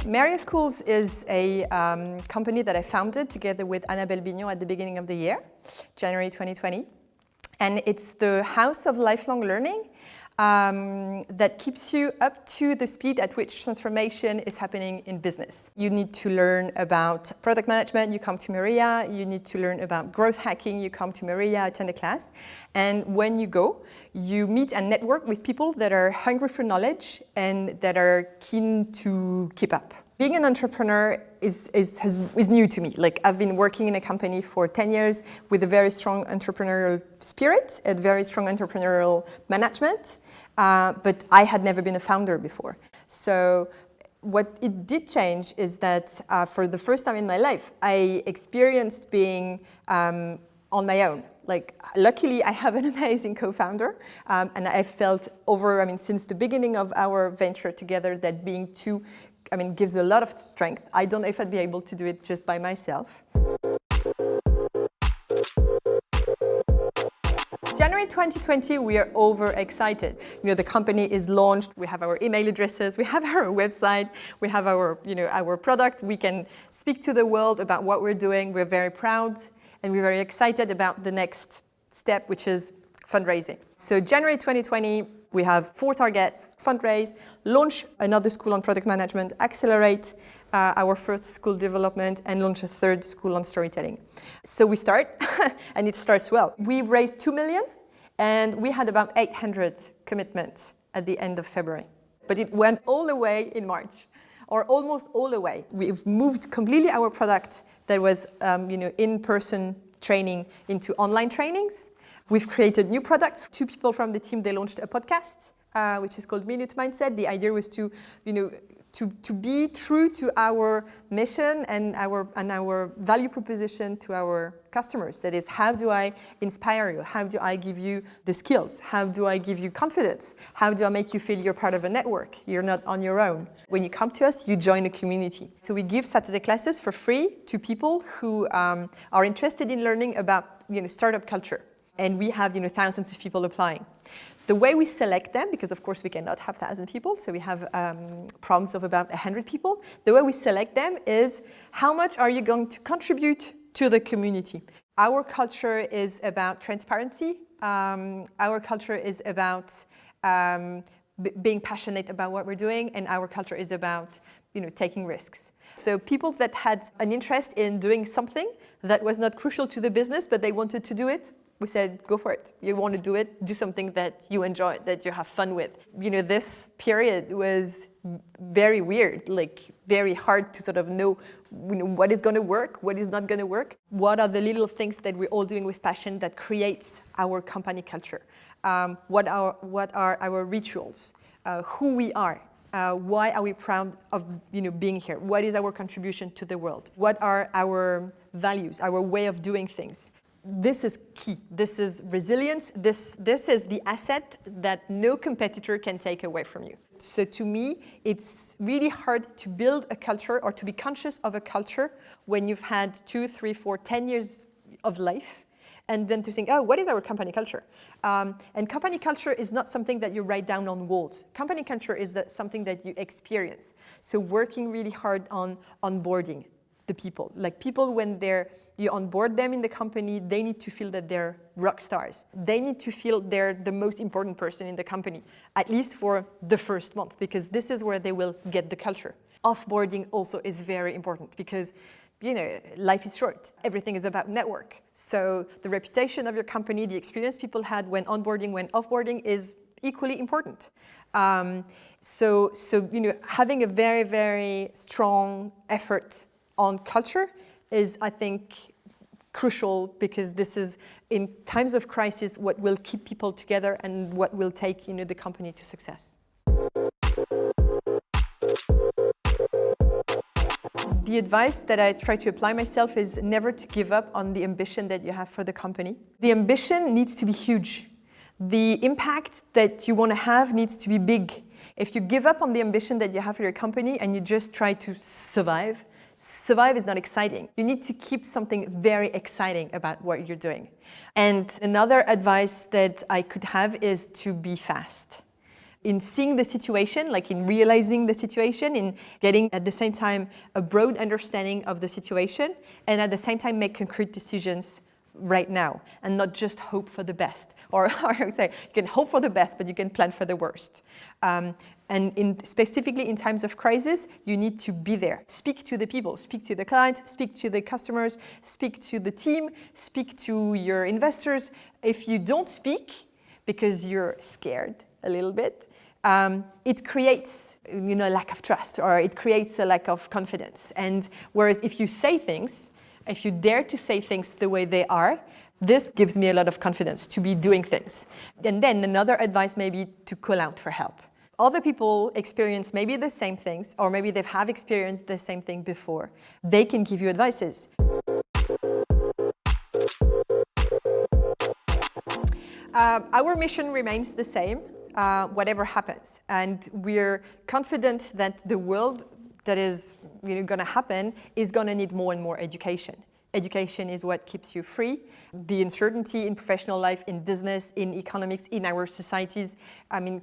Maria Schools is a company that I founded together with Annabelle Bignon at the beginning of the year, January 2020. And it's the house of lifelong learning that keeps you up to the speed at which transformation is happening in business. You need to learn about product management, you come to Maria. You need to learn about growth hacking, you come to Maria, attend a class. And when you go, you meet and network with people that are hungry for knowledge and that are keen to keep up. Being an entrepreneur is new to me. Like, I've been working in a company for 10 years with a very strong entrepreneurial spirit, a very strong entrepreneurial management, but I had never been a founder before. So what it did change is that for the first time in my life, I experienced being on my own. Like, luckily, I have an amazing co-founder, and I felt since the beginning of our venture together that being two gives a lot of strength. I don't know if I'd be able to do it just by myself. January 2020, we are overexcited. The company is launched, we have our email addresses, we have our website, we have our product. We can speak to the world about what we're doing. We're very proud and we're very excited about the next step, which is fundraising. So January 2020, we have 4 targets: fundraise, launch another school on product management, accelerate our first school development, and launch a 3rd school on storytelling. So we start, and it starts well. We raised 2 million, and we had about 800 commitments at the end of February. But it went all the way in March, or almost all the way. We've moved completely our product that was in-person training into online trainings. We've created new products. 2 people from the team, they launched a podcast, which is called Minute Mindset. The idea was to be true to our mission and our value proposition to our customers. That is, how do I inspire you? How do I give you the skills? How do I give you confidence? How do I make you feel you're part of a network? You're not on your own. When you come to us, you join a community. So we give Saturday classes for free to people who are interested in learning about startup culture. And we have thousands of people applying. The way we select them, because of course we cannot have 1,000 people, so we have prompts of about 100 people. The way we select them is, how much are you going to contribute to the community? Our culture is about transparency. Our culture is about being passionate about what we're doing, and our culture is about taking risks. So people that had an interest in doing something that was not crucial to the business, but they wanted to do it, we said, go for it. You want to do it, do something that you enjoy, that you have fun with. This period was very weird, like very hard to sort of know what is going to work, what is not going to work. What are the little things that we're all doing with passion that creates our company culture? What are our rituals? Who we are? Why are we proud of being here? What is our contribution to the world? What are our values, our way of doing things? This is key. This is resilience. This is the asset that no competitor can take away from you. So to me, it's really hard to build a culture or to be conscious of a culture when you've had 2, 3, 4, 10 years of life, and then to think, oh, what is our company culture? And company culture is not something that you write down on walls. Company culture is something that you experience. So working really hard on onboarding the people. Like, people, when you onboard them in the company, they need to feel that they're rock stars. They need to feel they're the most important person in the company, at least for the first month, because this is where they will get the culture. Offboarding also is very important because life is short. Everything is about network. So the reputation of your company, the experience people had when onboarding, when offboarding is equally important. So having a very, very strong effort on culture is, I think, crucial, because this is, in times of crisis, what will keep people together and what will take the company to success. The advice that I try to apply myself is never to give up on the ambition that you have for the company. The ambition needs to be huge. The impact that you want to have needs to be big. If you give up on the ambition that you have for your company and you just try to survive is not exciting. You need to keep something very exciting about what you're doing. And another advice that I could have is to be fast. in seeing the situation, like in realizing the situation, in getting at the same time a broad understanding of the situation, and at the same time make concrete decisions right now, and not just hope for the best. Or I would say, you can hope for the best, but you can plan for the worst. And specifically in times of crisis, you need to be there. Speak to the people, speak to the clients, speak to the customers, speak to the team, speak to your investors. If you don't speak, because you're scared a little bit, it creates, lack of trust, or it creates a lack of confidence. And whereas if you say things, if you dare to say things the way they are, this gives me a lot of confidence to be doing things. And then another advice may be to call out for help. Other people experience maybe the same things, or maybe they have experienced the same thing before. They can give you advices. Our mission remains the same, whatever happens. And we're confident that the world that is going to happen is going to need more and more education. Education is what keeps you free. The uncertainty in professional life, in business, in economics, in our societies,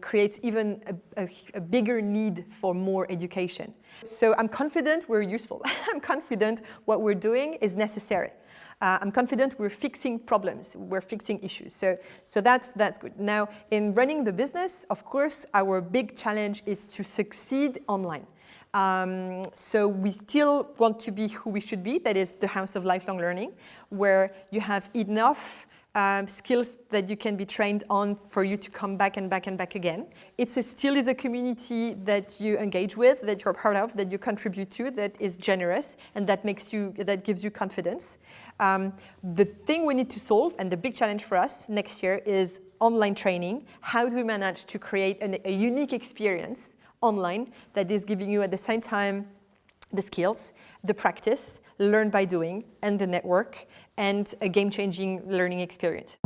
creates even a bigger need for more education. So I'm confident we're useful. I'm confident what we're doing is necessary. I'm confident we're fixing problems, we're fixing issues. So that's good. Now, in running the business, of course, our big challenge is to succeed online. So we still want to be who we should be, that is the house of lifelong learning, where you have enough skills that you can be trained on for you to come back and back and back again. It still is a community that you engage with, that you're part of, that you contribute to, that is generous, and that gives you confidence. The thing we need to solve, and the big challenge for us next year, is online training. How do we manage to create a unique experience online that is giving you at the same time the skills, the practice, learn by doing, and the network, and a game-changing learning experience.